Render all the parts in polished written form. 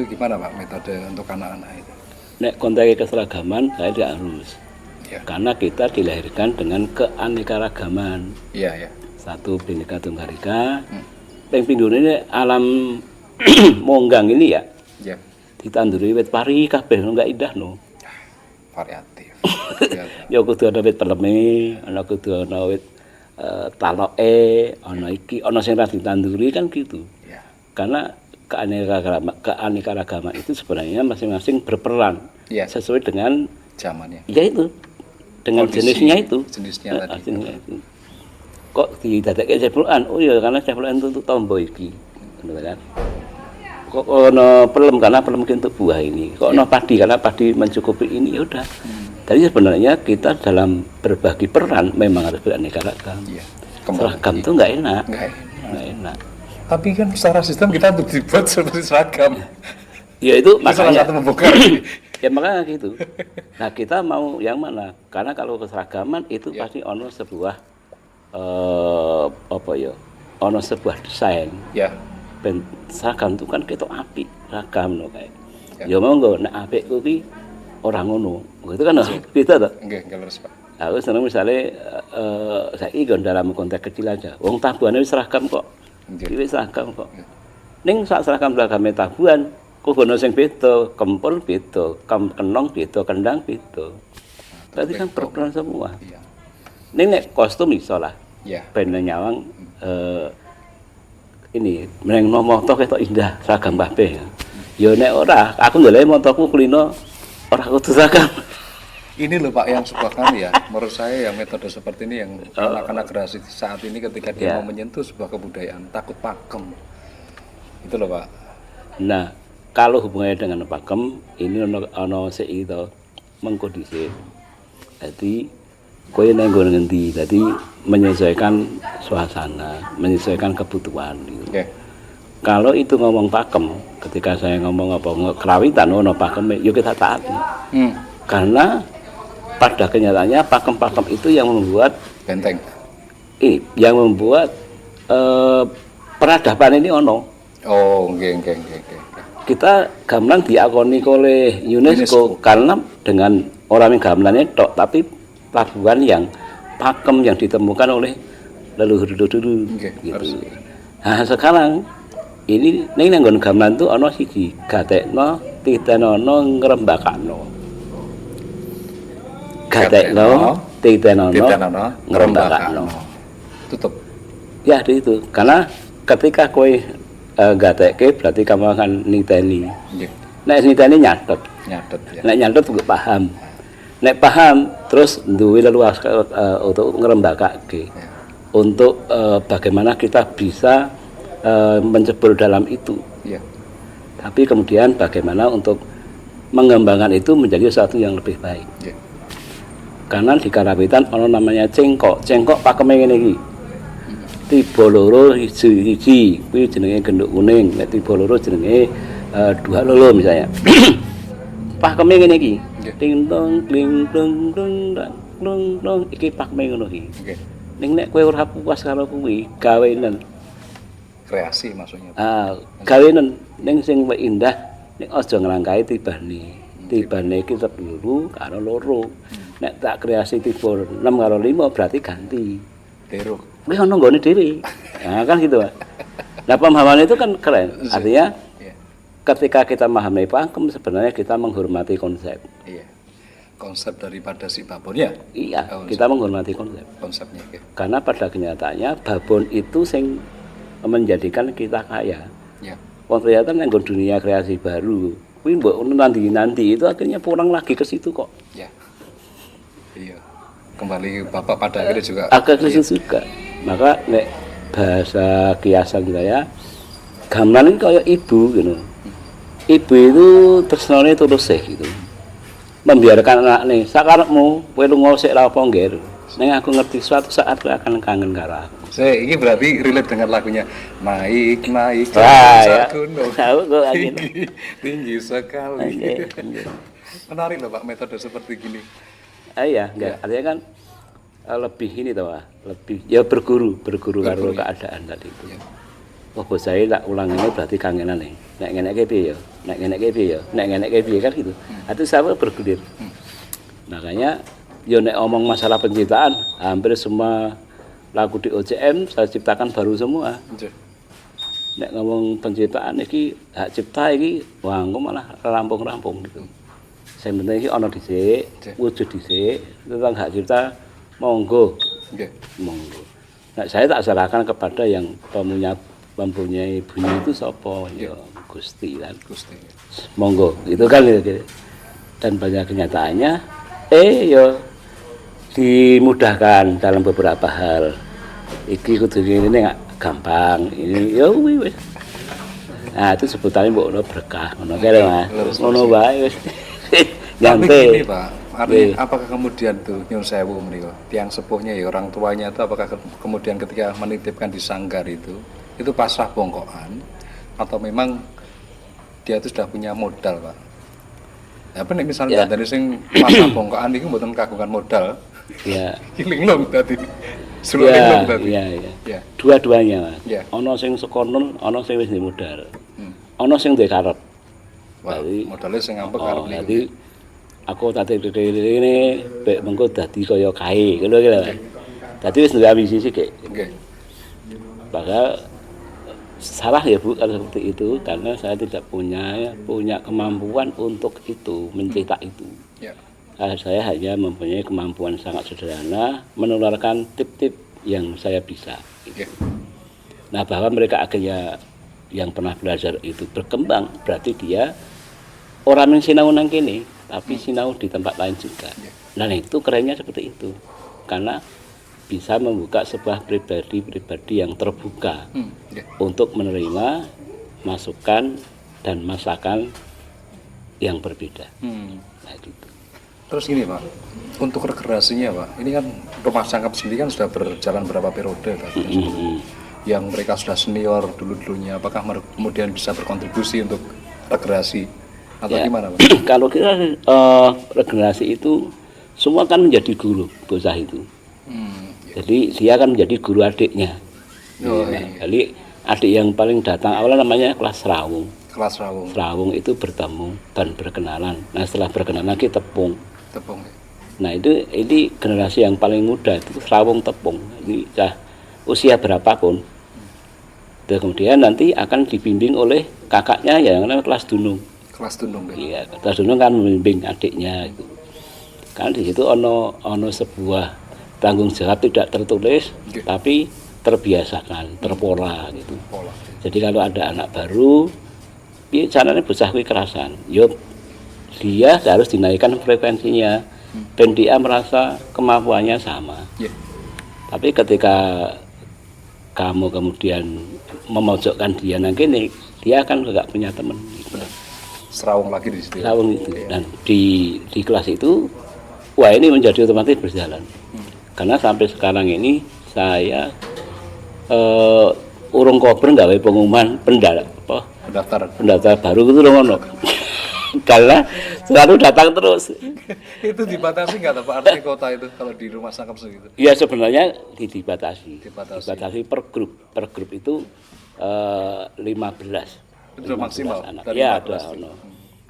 itu gimana Pak metode untuk anak-anak itu? Nek konteks keseragaman saya tidak harus. Ya. Karena kita dilahirkan dengan keanekaragaman. Iya, ya. Satu Bhinneka Tunggal Ika. Ping pindho ini alam monggang ini ya. Ya. Ditanduri wit pari kabeh enggak indah no. Variatif. Ya kudu ana wit peleme, ana kudu ana wit taloke, ana iki, ana sing ra ditanduri kan gitu. Ya. Karena keanekaragaman itu sebenarnya masing-masing berperan Ya. sesuai dengan Zamannya. ya itu dengan Kondisi, jenisnya itu. Jenisnya tadi. Jenisnya itu. Kok didadekke ceblokan? Oh iya karena ceblokan itu untuk tombo iki. Ngono kan. Kok ono pelem karena pelem untuk buah ini. Kok ono padi karena padi mencukupi ini ya udah. Jadi sebenarnya kita dalam berbagi peran memang harus beraneka ragam. Iya. Seragam itu nggak enak. Nggak enak. Tapi kan secara sistem kita untuk dibuat seperti seragam. Ya itu Salah makanya. satu membongkar. Ya makanya gitu. Nah kita mau yang mana? Karena kalau keseragaman itu pasti ono sebuah apa ya? Ono sebuah desain. Ya. Ben seragam itu kan ketok apik, seragam no kayak. Ya monggo nek apik kuwi ora ngono. Itu kan beda to. Nggih, leres Pak. Aku seneng misalnya saiki nggon dalam konteks kecil aja. Wong tabuhane wis seragam kok. Iki wis seragam kok. Ning sak seragam-seragame tabuhan kok ono sing beda, kempul beda, kenong beda, kendang beda. Berarti kan berperan semua. Iya. Ning nek kostum iso lah. Iya. Ben nyawang ini meneng moto ketok indah seragam kabeh. Ya nek ora, aku ndelok motoku kulino ora kudu seragam. Ini loh Pak yang sebuah kali ya, menurut saya yang metode seperti ini yang anak-anak generasi saat ini ketika dia mau menyentuh sebuah kebudayaan takut pakem. Itu loh Pak. Nah, kalau hubungannya dengan pakem ini ono sik itu mengko dhisik. Dadi kowe nang nggon ngendi, dadi menyesuaikan suasana, menyesuaikan kebutuhan gitu. Okay. Kalau itu ngomong pakem, ketika saya ngomong apa kerawitan ono pakem, yuk kita taati. Karena pada kenyataannya pakem-pakem itu yang membuat benteng. Yang membuat peradaban ini ono. Oh, nggih. Kita gamelan diakoni oleh UNESCO karena dengan orang yang gamelannya tok, tapi pelabuhan yang pakem yang ditemukan oleh leluhur-leluhur gitu. Nah, sekarang ini nang nggon gamelan tuh ana siji, gatekno, titenono, ngrembakano. Gatekno, titenono, ngrembakano. Tutup. Ya, itu. Karena ketika kowe gatekke berarti kamu akan niteni. Nggih. Nek niteni nyatet. Nyatet ya. Nek nyatet juga paham. Nek paham terus duwe leluasa untuk ngrembakake. Ya. Untuk bagaimana kita bisa mencebur dalam itu. Ya. Tapi kemudian bagaimana untuk mengembangkan itu menjadi sesuatu yang lebih baik. Ya. Karena di Karawitan ono namanya cengkok. Cengkok pakeme ngene iki. Tiba loro hiji, kuwi jenenge genduk kuning. Nek tiba loro jenenge dua lolo misalnya. Pakeme ngene iki. Ting tong kling tung tung tung tung iki pakeme ngono iki. Nggih. Ning nek kowe ora puas karo kuwi, gawenen. Kreasi maksudnya. Gawenen ning sing indah nek aja nglangkahi tibane. Tibane iki telu karo loro. Nek tak kreasi tiba 6 karo 5 berarti ganti. Tiru. Wis ono nggone dhewe. Nah, kan gitu, Pak. Nah, pemahaman itu kan keren. Artinya ketika kita memahami pakem sebenarnya kita menghormati konsep. Iya. Konsep daripada si babon ya? Iya, kita menghormati konsep. Konsepnya. Ya. Karena pada kenyataannya babon itu sing menjadikan kita kaya. Ya. Wong ternyata nang dunia kreasi baru, kuwi mbok nanti itu akhirnya pulang lagi ke situ kok. Ya. Iya. Kembali Bapak pada akhirnya juga. Agak ke situ juga. Maka nek bahasa kiasan saya gamelan ini kayak ibu gitu. Ibu itu tresnane tulus gitu. Membiarkan anaknya, sakarepmu kowe lunga sik ra apa ngger. Ning aku ngerti suatu saat kowe akan kangen karo aku. Ini berarti relate dengan lagunya naik ya. gunung. Tahu kok Tinggi sekali. Okay. Menarik loh Pak metode seperti gini. Iya, enggak. Artinya kan lebih ini toh, lebih ya berguru karo keadaan tadi itu. Ya. oh bocah tak ulang ini berarti kangenan nih. Nek ngeneke piye ya? Nek ngeneke piye ya? Nek ngeneke piye kan gitu. Itu sama bergulir. Makanya yo nek omong masalah penciptaan, hampir semua lagu di OCM saya ciptakan baru semua. Nek ngomong penciptaan iki hak cipta iki wah engko malah rampung-rampung gitu. Saya penting iki ana dhisik, wujud dhisik, tentang hak cipta monggo. Monggo. Nah, saya tak serahkan kepada yang mempunyai bunyi itu sapa ya Gusti kan. Gusti. Monggo, itu kan gitu. Dan banyak kenyataannya ya dimudahkan dalam beberapa hal. Iki kudu ini nggak gampang. Ini ya wis. Nah, itu sebutannya mbok berkah ngono kae lho Mas. Ngono wae wis. Nyantai. Pak, artinya apakah kemudian tuh nyun sewu menika, tiang sepuhnya ya orang tuanya itu apakah kemudian ketika menitipkan di sanggar itu pasrah bongkokan atau memang dia itu sudah punya modal, Pak? Apa nih misalnya dari sing pasrah bongkokan itu mboten kagungan modal. Ya. Linglung tadi. Iya, iya. Dua-duanya, Mas. Ana sing sekono, ana sing wis modal. Ana sing duwe karep. Wah, modalnya sing ngampek karep niku. Aku tadi ini bek mengko dadi kaya kae ngono iki lho. Dadi wis duwe ambisi sik. Nggih. Maka salah ya Bu kalau seperti itu karena saya tidak punya kemampuan untuk itu, mencetak itu. Ya. Saya hanya mempunyai kemampuan sangat sederhana menularkan tip-tip yang saya bisa. Gitu. Nah, bahwa mereka akhirnya yang pernah belajar itu berkembang, berarti dia orang yang sinau nang kene, tapi sinau di tempat lain juga. Nah, itu kerennya seperti itu. Karena bisa membuka sebuah pribadi yang terbuka untuk menerima masukan dan masakan yang berbeda. Nah, gitu. Terus gini Pak, untuk rekreasinya Pak, ini kan Rumah Sangkap sendiri kan sudah berjalan berapa periode kan? Yang mereka sudah senior dulu-dulunya, apakah kemudian bisa berkontribusi untuk rekreasi atau gimana Pak? Kalau kita regenerasi itu semua kan menjadi guru bocah itu. Jadi dia kan menjadi guru adiknya. Jadi adik yang paling datang awalnya namanya kelas Rawung. Kelas Rawung. Rawung itu bertemu dan berkenalan. Nah setelah berkenalan kita tepung. Tepung. Nah ini generasi yang paling muda itu Rawung tepung. Ini usia berapapun. Dan kemudian nanti akan dibimbing oleh kakaknya yang namanya kelas Dunung. Kelas Dunung. Iya, kelas Dunung kan membimbing adiknya itu. Kan di situ ono sebuah tanggung jawab tidak tertulis, tapi terbiasakan, terpola gitu. Jadi kalau ada anak baru, caranya bocah kuwi kerasan. Yo dia harus dinaikkan frekuensinya, dan dia merasa kemampuannya sama. Tapi ketika kamu kemudian memojokkan dia nang kene, dia akan enggak punya teman. Serawung lagi di situ. Serawung itu. Dan di kelas itu, wah ini menjadi otomatis berjalan. Karena sampai sekarang ini saya urung kober gawe pengumuman pendaftar baru gitu loh ngono. Karena selalu datang terus. Itu dibatasi nggak Pak arti kota itu kalau di Rumah Sangkap segitu? Iya sebenarnya dibatasi per grup. Per grup itu 15. Itu maksimal. Iya ada.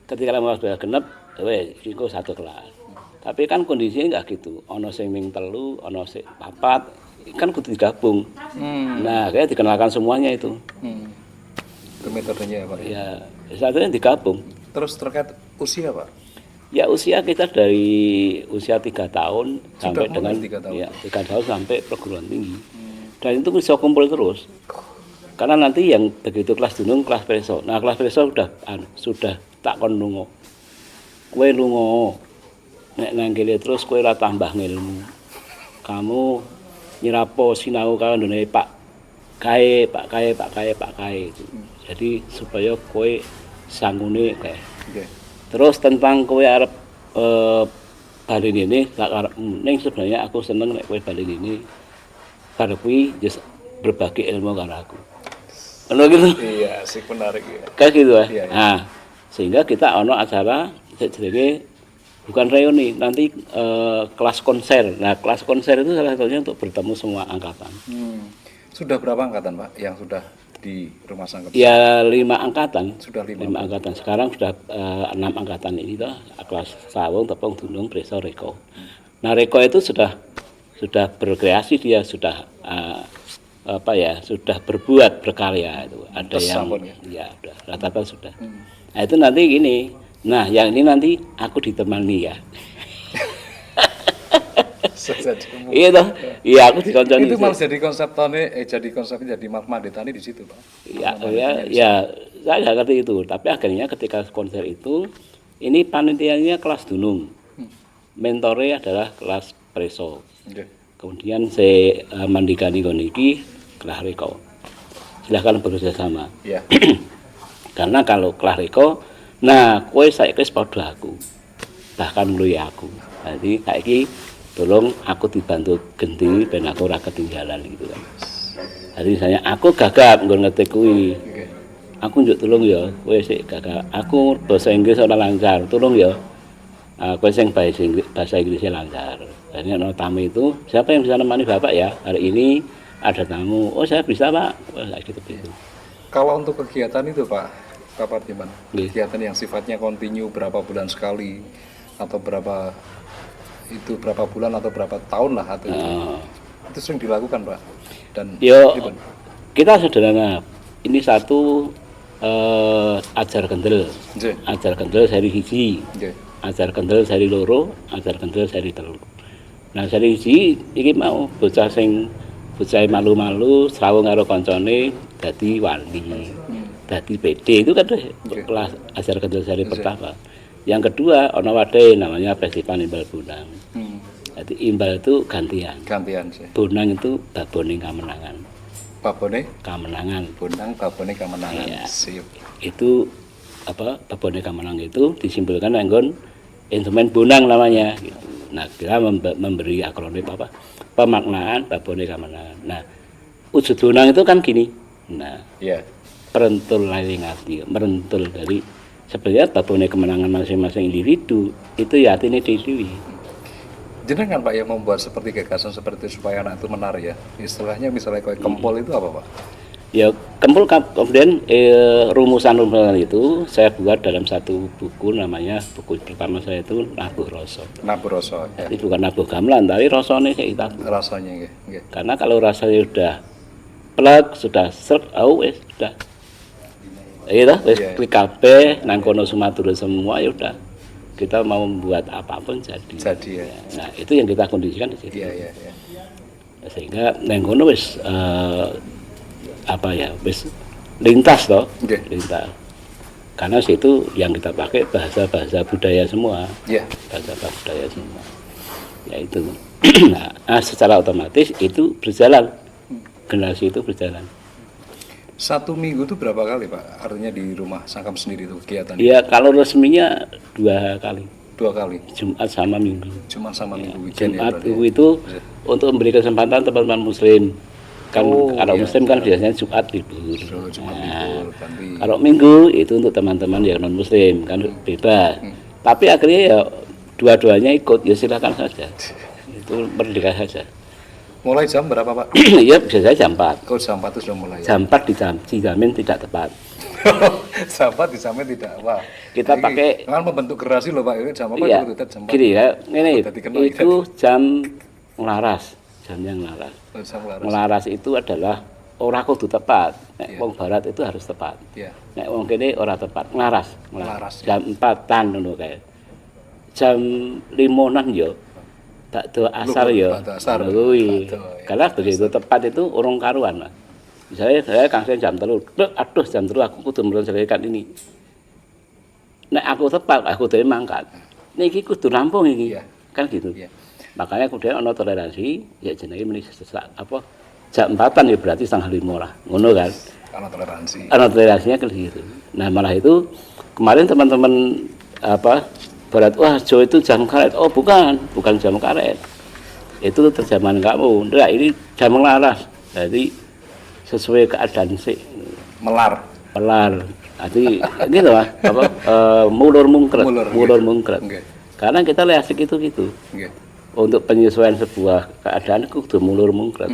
Ketika 15 genep, wes iku satu kelas. Tapi kan kondisinya enggak gitu. Ono sing ming 3, ono sing 4, kan kudu digabung. Nah, kayak dikenalkan semuanya itu. Itu metodenya ya, Pak. Ya, satunya digabung. Terus terkait usia, Pak? Ya, usia kita dari usia 3 tahun sampai dengan 3 tahun. Ya, 3 tahun sampai perguruan tinggi. Dan itu bisa kumpul terus. Karena nanti yang begitu kelas Dunung, kelas Preso. Nah, kelas Preso sudah tak kon lunga. Kowe lunga. Nek nang kene terus kowe ora tambah ngilmu. Kamu nyirapo sinau karo ndone Pak Kae itu. Jadi supaya kowe sangune kae. Terus tentang kowe arep bali ini tak arep ning sebenarnya aku seneng nek kowe bali ini. Karo kuwi berbagi ilmu karo aku. Ono gitu. Iya, sih menarik ya. Kayak gitu ya. Iya. Nah, sehingga kita ono acara jenenge bukan reuni, nanti kelas konser. Nah, kelas konser itu salah satunya untuk bertemu semua angkatan. Sudah berapa angkatan, Pak, yang sudah di Rumah Sangkem? Ya 5 angkatan. Sudah 5 angkatan. Sekarang sudah 6 angkatan ini toh, kelas Sawung, Tepung, Dunung, Preso, Reko. Nah, Reko itu sudah berkreasi, dia sudah sudah berbuat, berkarya itu. Ada yang ya udah rata-rata sudah. Nah, itu nanti gini. Nah, yang ini nanti aku ditemani ya. Iya toh, iya aku dikonconi. Itu malah jadi konsepnya jadi Mandetani di situ, Pak. Ya, saya nggak ngerti itu. Tapi akhirnya ketika konser itu, ini panitianya kelas Dunung, mentornya adalah kelas Preso. Kemudian saya mandikani koniki kelas Reko. Silahkan bekerja sama. Ya. Karena kalau kelas Reko, nah kue saya kis pada aku, bahkan lu ya aku. Jadi saiki tolong aku dibantu genti ben aku ora ketinggalan gitu kan. Jadi misalnya aku gagap nggon ngetik kuwi. Aku njuk tolong ya, kowe sik gagap. Aku bahasa Inggris ora lancar, tolong ya. Kowe sing bahasa Inggrisnya lancar. Jadi ana tamu itu, siapa yang bisa nemani Bapak ya? Hari ini ada tamu. Oh, saya bisa, Pak. Oh, kayak gitu. Kalau untuk kegiatan itu, Pak Pardiman, kegiatan yang sifatnya kontinu berapa bulan sekali atau berapa bulan atau berapa tahun lah atau itu sering dilakukan, Pak. Dan kita sederhana. Ini satu ajar kendel. Ajar kendel seri 1. Ajar kendel seri 2, ajar kendel seri 3. Nah, seri 1 iki mau bocah malu-malu srawung karo kancane dadi wali. Dadi PD itu kan kelas ajar kendel seri pertama. Yang kedua ana wadah namanya Festival Imbal Bonang. Jadi imbal itu gantian sih. Bonang itu babone kamenangan. Babone kamenangan. Bonang babone kamenangan. Ya. Siap. Itu babone kamenangan itu disimpulkan nggon instrumen bonang namanya gitu. Nah, kita memberi akronim pemaknaan babone kamenangan. Nah, wujud bonang itu kan gini. Nah, perentul lailing hati, merentul dari sebenarnya babone kemenangan masing-masing individu itu ya artinya dewi. Jenengan Pak yang membuat seperti gagasan seperti itu supaya anak itu menarik ya. Istilahnya misalnya kayak kempol itu apa, Pak? Ya, kempol kemudian rumusan itu saya buat dalam satu buku, namanya buku pertama saya itu Nabuh Rasa. Nabuh Rasa. Ya. Itu bukan nabuh gamelan, tapi rasanya kayak kita. Rasanya ya. Karena kalau rasanya sudah plek, sudah serp, sudah. Iya, wis klik kabeh nang kono Sumatera semua ya udah. Kita mau membuat apapun jadi. Jadi ya. Nah, itu yang kita kondisikan di situ. Iya. Sehingga nang kono wis wis lintas toh. Lintas. Karena situ yang kita pakai bahasa-bahasa budaya semua. Iya. Bahasa budaya semua. Ya itu. Nah, secara otomatis itu berjalan. Generasi itu berjalan. 1 minggu itu berapa kali, Pak? Artinya di Rumah Sangkem sendiri itu kegiatan? Iya, kalau resminya 2 kali. 2 kali? Jumat sama Minggu. Jumat sama Minggu, weekend Jumat itu untuk memberi kesempatan teman-teman Muslim. Kan kalau Muslim kan biasanya Jumat libur. Kalau Minggu itu untuk teman-teman yang non-Muslim, kan bebas. Tapi akhirnya ya dua-duanya ikut, ya silakan saja. Itu merdeka saja. Mulai jam berapa, Pak? Iya, biasanya jam 4. Oh, jam 4 itu sudah mulai. Jam 4 dijamin tidak tepat. Jam 4 dijamin tidak. Wah. Kita pakai kan membentuk generasi loh, Pak. Jam 4 iya, itu jam 4. Gini ya, ini itu jam ngelaras, jamnya ngelaras. Ngelaras itu adalah ora kudu tepat. Nek wong barat itu harus tepat. Nek wong kene ora tepat, ngelaras. Jam 4-an ngono kae. Jam 5-an yo bakdo asar ya. Karena begitu tepat itu urung karuan, Mas. Misalnya saya kangsen jam 3, aduh jam 3 aku kudu menyelesaikan ini. Nek aku tepat, aku dhewe mangkat. Niki kudu rampung iki. Kan gitu. Makanya kemudian ana toleransi, ya jenenge meni jam 4-an ya berarti 4:30 lah. Ngono kan. Ana toleransi. Ana toleransinya kayak gitu. Nah, malah itu kemarin teman-teman Barat, wah Jo itu jam karet. Oh bukan jam karet. Itu terjemahan kamu. Enggak, ini jam ngelaras. Jadi sesuai keadaan sih. Melar. Jadi gitu lah. Mulur mungkret. Karena kita lihat gitu. Untuk penyesuaian sebuah keadaan itu mulur mungkret.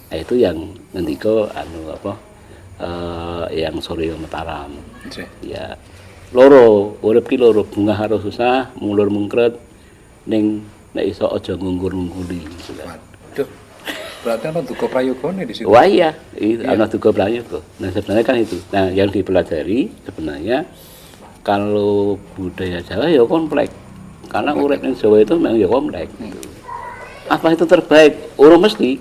Nah, itu yang ngendika yang Surya Mataram. Ya loro urip ki loro bungah karo susah mulur mungkret ning nek iso aja ngungkur-ngungkuli. Waduh. Berarti ana duka prayogane di situ. Wah iya, ana duka prayoga. Nah sebenarnya kan itu. Nah yang dipelajari sebenarnya kalau budaya Jawa ya kompleks. Karena urip ning Jawa itu memang ya kompleks. Gitu. Apa itu terbaik? Urung mesti.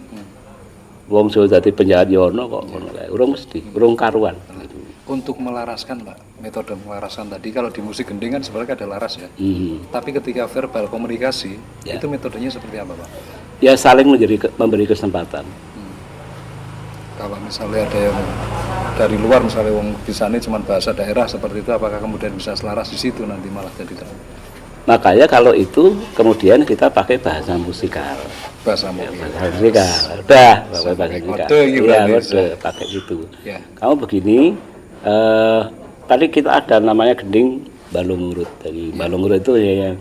Wong Jawa dadi penjahat ya ono kok ngono kae. Urung mesti, urung karuan. Gitu. Untuk melaraskan Pak, metode melaraskan tadi kalau di musik gending kan sebenarnya ada laras ya. Tapi ketika verbal komunikasi itu metodenya seperti apa Pak? Ya saling memberi kesempatan. Kalau misalnya ada yang dari luar misalnya wong bisane cuma bahasa daerah seperti itu, apakah kemudian bisa selaras di situ nanti malah jadi terang? Makanya kalau itu kemudian kita pakai bahasa musikal. Bahasa musikal. Bahasa musikal. Udah, pakai bahasa musikal. Iya, udah pakai itu. Ya. Kamu begini, tadi kita ada namanya gending balung urut. Jadi balung urut itu ya yang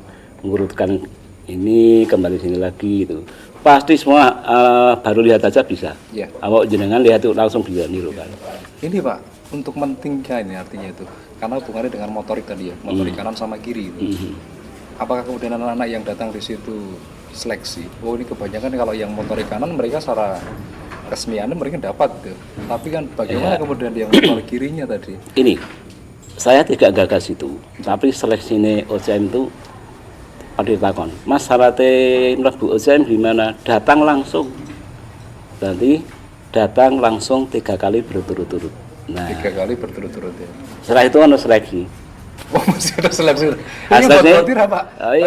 mengurutkan ini kembali sini lagi itu. Pasti semua baru lihat aja bisa. Ya. Awak jenengan lihat itu langsung bisa niru kan. Ini Pak, untuk mentingnya ini artinya itu. Karena hubungannya dengan motorik tadi ya, motorik kanan sama kiri itu. Apakah kemudian anak-anak yang datang di situ seleksi? Oh ini kebanyakan kalau yang motorik kanan mereka secara keseniannya mereka dapat gitu. Tapi kan bagaimana kemudian yang motorik kirinya tadi? Ini saya tidak gagas itu, tapi seleksi ini OCM itu pada takon. Mas syaratnya mlebu OCM gimana? Datang langsung. Berarti datang langsung 3 kali berturut-turut. Nah, 3 kali berturut-turut ya. Setelah itu ada seleksi. Oh masih ada seleksi. Ini buat Pak.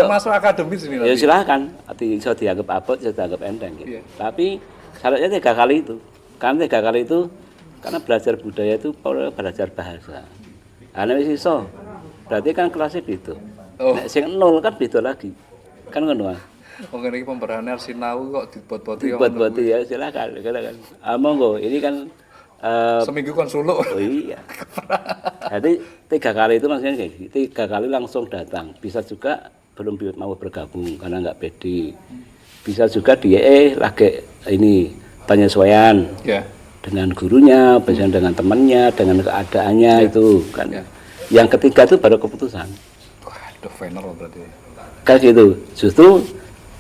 Masuk akademis ini. Ya silakan. Bisa dianggap apa, bisa dianggap enteng. Gitu. Tapi syaratnya 3 kali itu. Karena 3 kali itu karena belajar budaya itu belajar bahasa. Karena wis iso. Berarti kan kelasnya gitu. Nek sing 0 kan beda lagi. Kan ngono. Oh ini pemberahannya sinau kok dibuat-buati. Dibuat-buati ya silakan. Monggo ini kan seminggu kan suluk. Oh iya. Jadi 3 kali itu maksudnya kayak gitu. 3 kali langsung datang. Bisa juga belum mau bergabung karena nggak pede. Bisa juga dia lagi ini penyesuaian dengan gurunya, biasanya dengan temannya, dengan keadaannya itu kan. Yang ketiga itu baru keputusan. Waduh, final berarti. Kayak gitu. Justru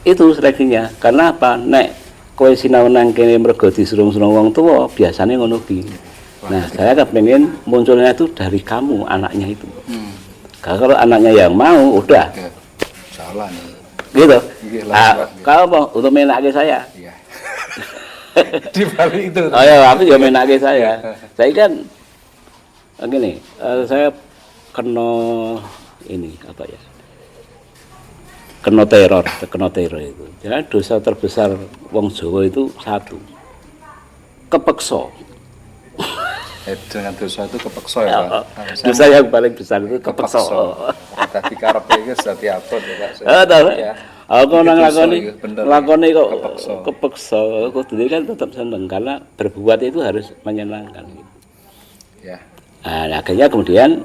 itu seleksinya. Karena apa? Nek kowe sinau nang kene mergo disuruh-suruh wong tuwa, biasane ngono ki. Nah, saya kepengen munculnya itu dari kamu, anaknya itu. Kalau anaknya yang mau, udah. Jalan. Gitu. Kalau mau untuk menake saya. Iya. Di balik itu. Oh ya, aku ya menake saya. Saya kan gini, saya kena ini apa ya? Kena teror itu. Jadi dosa terbesar wong Jawa itu satu. Kepeksa. Dengan dosa itu kepeksa ya, Pak. Dosa yang paling besar itu kepeksa. Tadi karepe iki dadi abot ya, Pak. Ya. Aku nang lakoni kok kepeksa. Kudu kan tetap seneng karena berbuat itu harus menyenangkan. Ya. Nah, akhirnya kemudian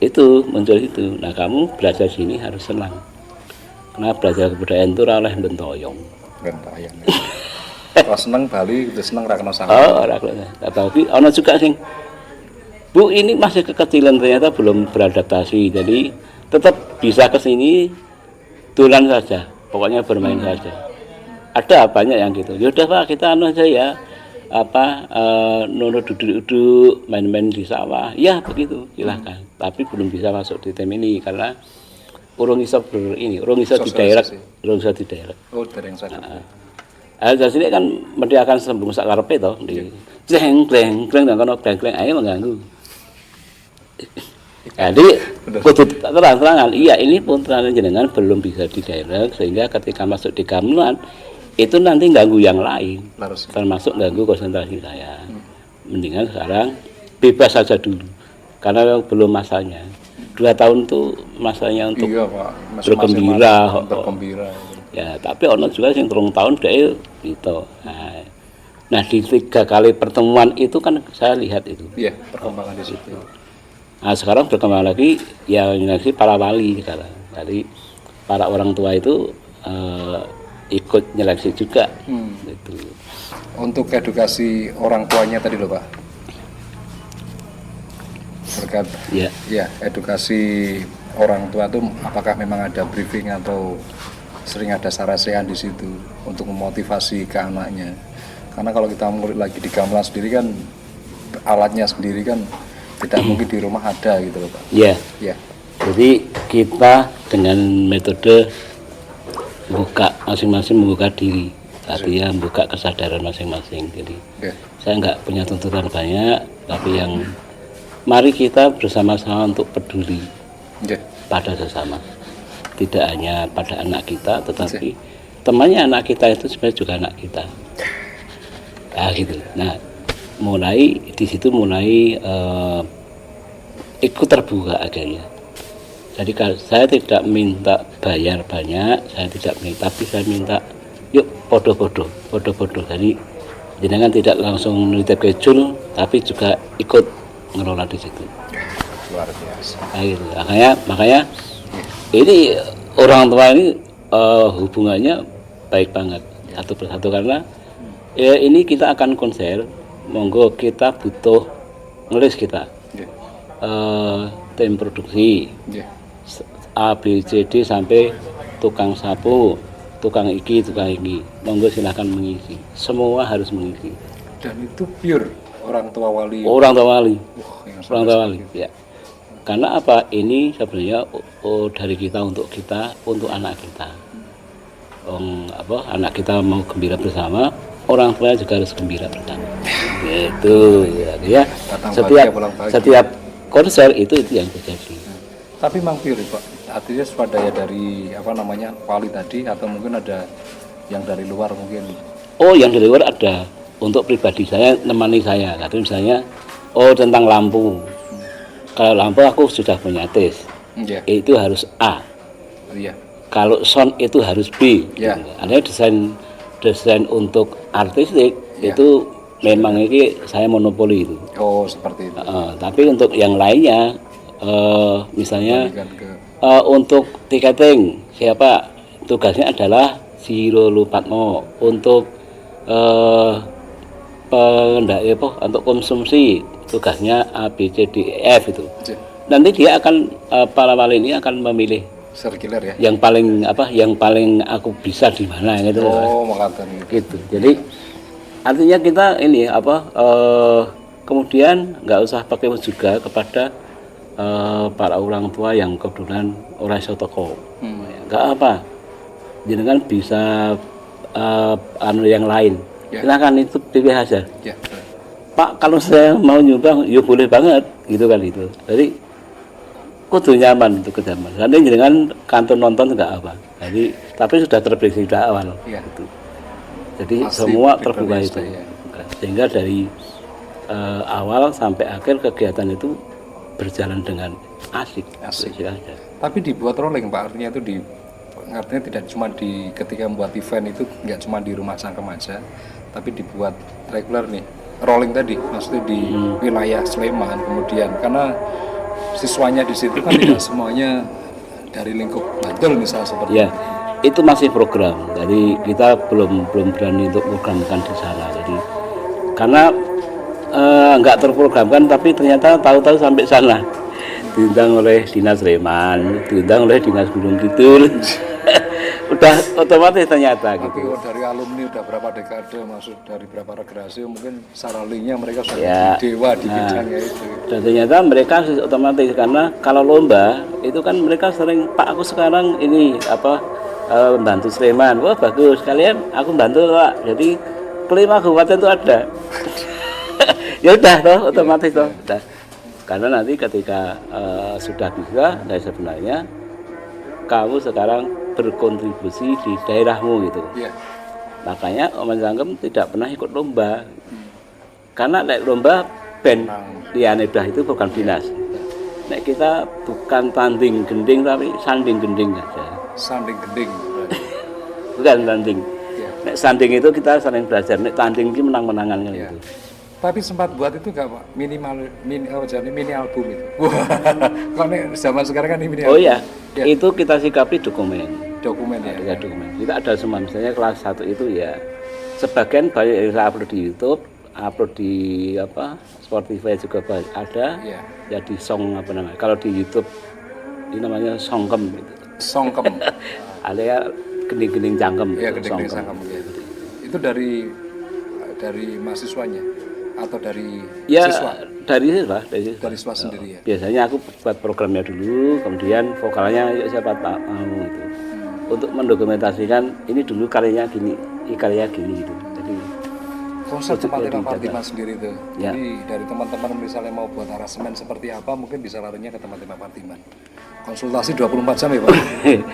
itu muncul itu. Nah, kamu belajar sini harus senang. Karena belajar kebudayaan itu oleh bentoyong. Bentoyong. Kalau seneng Bali, udah seneng ra kena sangat. Oh, ora kena. Tapi ana juga sing Bu ini masih kekecilan ternyata belum beradaptasi. Jadi tetap bisa ke sini dolan saja. Pokoknya bermain saja. Ada banyak yang gitu. Ya udah Pak, kita anu aja ya. Nono duduk-duduk main-main di sawah. Ya begitu, silahkan. Tapi belum bisa masuk di tim ini karena urung iso di daerah, Oh, dereng sadar. Dari sini kan mesti akan sembung sak karepe to, di kleng nang kono kleng ae mengganggu. Jadi kudu terang-terangan, iya ini putrane jenengan belum bisa di daerah sehingga ketika masuk di gamelan itu nanti ganggu yang lain, termasuk ganggu konsentrasi saya. Mendingan sekarang bebas saja dulu, karena belum masanya. 2 tahun tuh masanya untuk bergembira. Ya, tapi ono juga yang 3 tahun dia gitu. Nah, di 3 kali pertemuan itu kan saya lihat itu. Iya, perkembangan di situ. Nah, sekarang berkembang lagi ya para wali sekarang. Jadi para orang tua itu ikut nyeleksi juga. Itu. Untuk edukasi orang tuanya tadi loh Pak, berkat ya edukasi orang tua tuh apakah memang ada briefing atau sering ada sarasehan di situ untuk memotivasi ke anaknya? Karena kalau kita murid lagi di gamelan sendiri kan alatnya sendiri kan tidak mungkin di rumah ada gitu loh Pak. Iya. Jadi kita dengan metode masing-masing membuka diri, artinya membuka kesadaran masing-masing. Jadi saya nggak punya tuntutan banyak, tapi yang mari kita bersama-sama untuk peduli pada sesama. Tidak hanya pada anak kita, tetapi temannya anak kita itu sebenarnya juga anak kita. Nah gitu. Nah mulai di situ ikut terbuka akhirnya. Jadi saya tidak minta bayar banyak, saya tidak minta, tapi saya minta yuk podo-podo. Jadi jenengan tidak langsung nitip ke jul, tapi juga ikut ngelola di situ. Luar biasa. Nah, gitu. Makanya ini orang tua ini hubungannya baik banget satu persatu karena ini kita akan konser, monggo kita butuh ngelis kita. Tim produksi A, B, C, D sampai tukang sapu, tukang iki, monggo silahkan mengisi, semua harus mengisi. Dan itu pure orang tua wali. Orang tua wali ya. Karena apa, ini sebenarnya dari kita, untuk anak kita. Anak kita mau gembira bersama, orang tuanya juga harus gembira bersama. Itu ya. Setiap konser itu yang terjadi. Tapi memang pure Pak, artinya swadaya dari wali tadi atau mungkin ada yang dari luar mungkin? Oh, yang dari luar ada. Untuk pribadi saya, nemani saya. Kata misalnya, tentang lampu. Kalau lampu aku sudah punya tes, itu harus A. Kalau sound itu harus B. Ada desain untuk artistik itu memang ini saya monopoli itu. Oh, seperti itu. Tapi untuk yang lainnya, misalnya untuk tiketing, siapa tugasnya adalah si Rolo Patmo. Untuk untuk konsumsi tugasnya A, B, C, D, E, F itu. Nanti dia akan para wali ini akan memilih sirkuler ya. Yang paling aku bisa di mana gitu. Oh, mengatakan gitu. Jadi artinya kita ini kemudian nggak usah pakai juga kepada para orang tua yang kebetulan orang toko. Nggak apa. Jenengan bisa yang lain. Silakan itu pilih aja. Pak, kalau saya mau nyumbang, ya boleh banget, gitu kan itu. Jadi kudu nyaman untuk kejaman. Nanti dengan kantor nonton nggak apa. Jadi tapi sudah terprediksi dari awal. Gitu. Jadi pasti semua terbuka itu. Sehingga dari awal sampai akhir kegiatan itu berjalan dengan asik. Tapi dibuat rolling Pak, artinya itu artinya tidak cuma ketika membuat event itu nggak cuma di rumah Sangkem aja, tapi dibuat reguler nih. Rolling tadi, maksudnya di wilayah Sleman kemudian, karena siswanya di situ kan tidak semuanya dari lingkup Bantul misalnya seperti itu masih program, jadi kita belum berani untuk programkan di sana. Jadi karena nggak terprogramkan, tapi ternyata tahu-tahu sampai sana diundang oleh Dinas Sleman, diundang oleh Dinas Gunung Kidul. Udah otomatis ternyata tapi gitu. Dari alumni udah berapa dekade, maksud dari berapa regenerasi, mungkin secara linknya mereka sudah dewa di bidangnya itu. Dan ternyata mereka otomatis, karena kalau lomba itu kan mereka sering, Pak aku sekarang ini bantu Sleman. Wah bagus, kalian aku bantu Pak. Jadi kelima kabupaten itu ada. Ya udah toh, otomatis toh. Udah. Karena nanti ketika sudah bisa, dan sebenarnya kamu sekarang berkontribusi di daerahmu gitu. Makanya Om Sangkem tidak pernah ikut lomba. Karena lomba band Lianedah itu bukan dinas. Kita bukan tanding gending, tapi sanding gending aja. Sanding gending. Bukan tanding. Sanding itu kita saling belajar. Tanding itu menang-menangan gitu. Tapi sempat buat itu nggak Pak? Mini album itu. Wah, kalau zaman sekarang kan ini mini album. Oh iya, itu kita sikapi dokumen. dokumen ya. Ada dokumen. Kita ada semua, misalnya kelas 1 itu ya sebagian banyak yang saya upload di YouTube, upload di Spotify juga ada. Iya. Ya di song apa namanya? Kalau di YouTube ini namanya songkem gitu. Songkem. Ada ya gening-gening cangkem. Iya, gitu, gede-gede sangkem ya. Itu dari mahasiswanya atau dari ya, siswa? Dari siswa, Dari siswa sendiri ya. Biasanya aku buat programnya dulu, kemudian vokalnya yuk siapa tak mau gitu. Untuk mendokumentasikan ini dulu karyanya gini, ini karyanya gini gitu. Jadi Konsep tempatnya Pak Pardiman sendiri itu. Ya. Jadi dari teman-teman misalnya mau buat aransemen seperti apa, mungkin bisa larinya ke tempatnya Pak Pardiman. Konsultasi 24 jam ya Pak.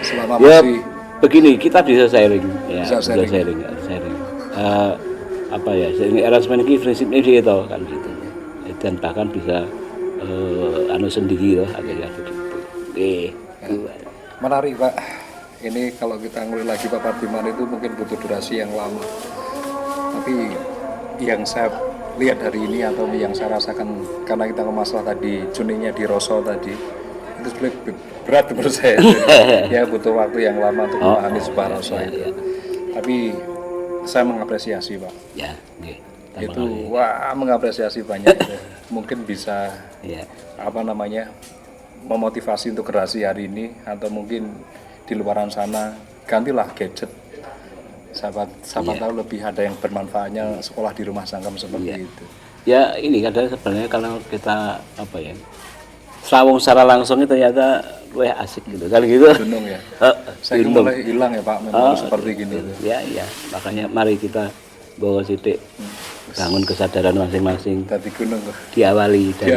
Selama ya, masih begini, kita bisa sharing, ya, Bisa sharing. sharing. Apa ya, sharing arrangement ini prinsipnya gitu kan gitu. Dan bahkan bisa sendiri loh akhirnya begitu. menarik Pak. Ini kalau kita ngulik lagi Pak Pardiman itu mungkin butuh durasi yang lama. Tapi yang saya lihat hari ini atau yang saya rasakan karena kita ke masalah tadi Juninya di Roso tadi itu sebenarnya berat menurut saya. Ya butuh waktu yang lama untuk memahami sebuah Roso itu. Tapi saya mengapresiasi Pak. Ya, Itu mengapresiasi banyak. Mungkin bisa memotivasi untuk generasi hari ini atau mungkin di luaran sana gantilah gadget. Sahabat tahu lebih ada yang bermanfaatnya sekolah di rumah sangkem seperti itu. Ya ini kadang sebenarnya kalau kita serawung secara langsung itu ternyata lebih asik gitu kan gitu. Gunung ya. Saya mulai hilang ya Pak memang seperti gini. Ya, makanya mari kita bawa sidik bangun kesadaran masing-masing. Dari gunung diawali dari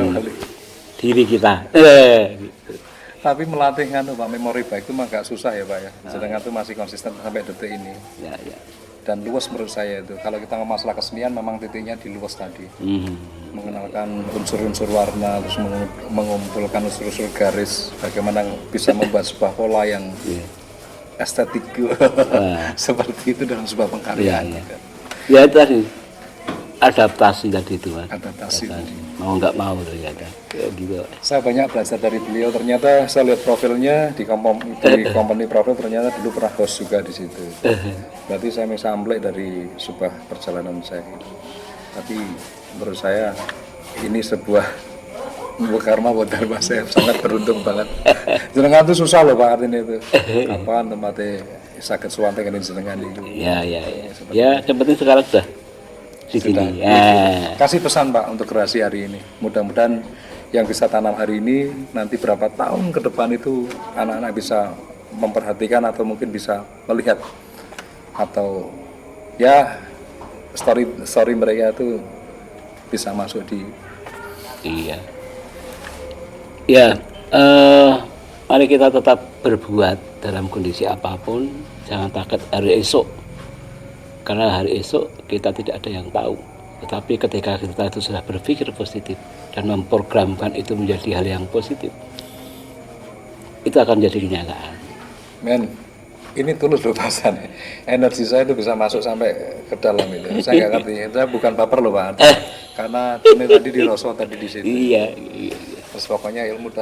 diri kita. Gitu. Tapi melatih Pak memori baik itu mah agak susah ya Pak ya. Sedangkan itu masih konsisten sampai detik ini. Ya. Dan luas menurut saya itu. Kalau kita ngomong masalah kesenian memang titiknya di luas tadi. Mengenalkan unsur-unsur warna, terus mengumpulkan unsur-unsur garis, bagaimana bisa membuat sebuah pola yang estetik seperti itu dalam sebuah pengkaryaan. Ya itu tadi adaptasi tadi itu Mas. Adaptasi tadi. Mau nggak mau ternyata gitu. Saya banyak belajar dari beliau. Ternyata saya lihat profilnya di company profil ternyata dulu pernah host juga di situ. Berarti saya bisa ambil dari sebuah perjalanan saya. Tapi menurut saya ini sebuah karma buat Dharma. Saya sangat beruntung banget. Jenengan itu susah loh Pak artinya itu. Kapan tempatnya sakit suwante kan jenengan itu. Ya, yang penting sekarang sudah di sini. Kasih pesan Pak untuk kreasi hari ini. Mudah-mudahan yang bisa tanam hari ini nanti berapa tahun ke depan itu anak-anak bisa memperhatikan atau mungkin bisa melihat atau ya story mereka itu bisa masuk di. Iya. Ya, mari kita tetap berbuat dalam kondisi apapun, jangan takut hari esok. Karena hari esok kita tidak ada yang tahu. Tetapi ketika kita itu sudah berpikir positif dan memprogramkan itu menjadi hal yang positif, itu akan jadi kenyataan. Men, ini tulus loh Pak. Energi saya itu bisa masuk sampai ke dalam itu. Saya nggak ngerti. Saya bukan baper loh Pak. Karena ini tadi di Roso tadi di situ. Iya. Terus pokoknya ilmu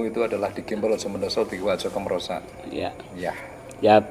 itu adalah digimbal aja mendoso di wajah kemerosa. Iya. Ya. Ya.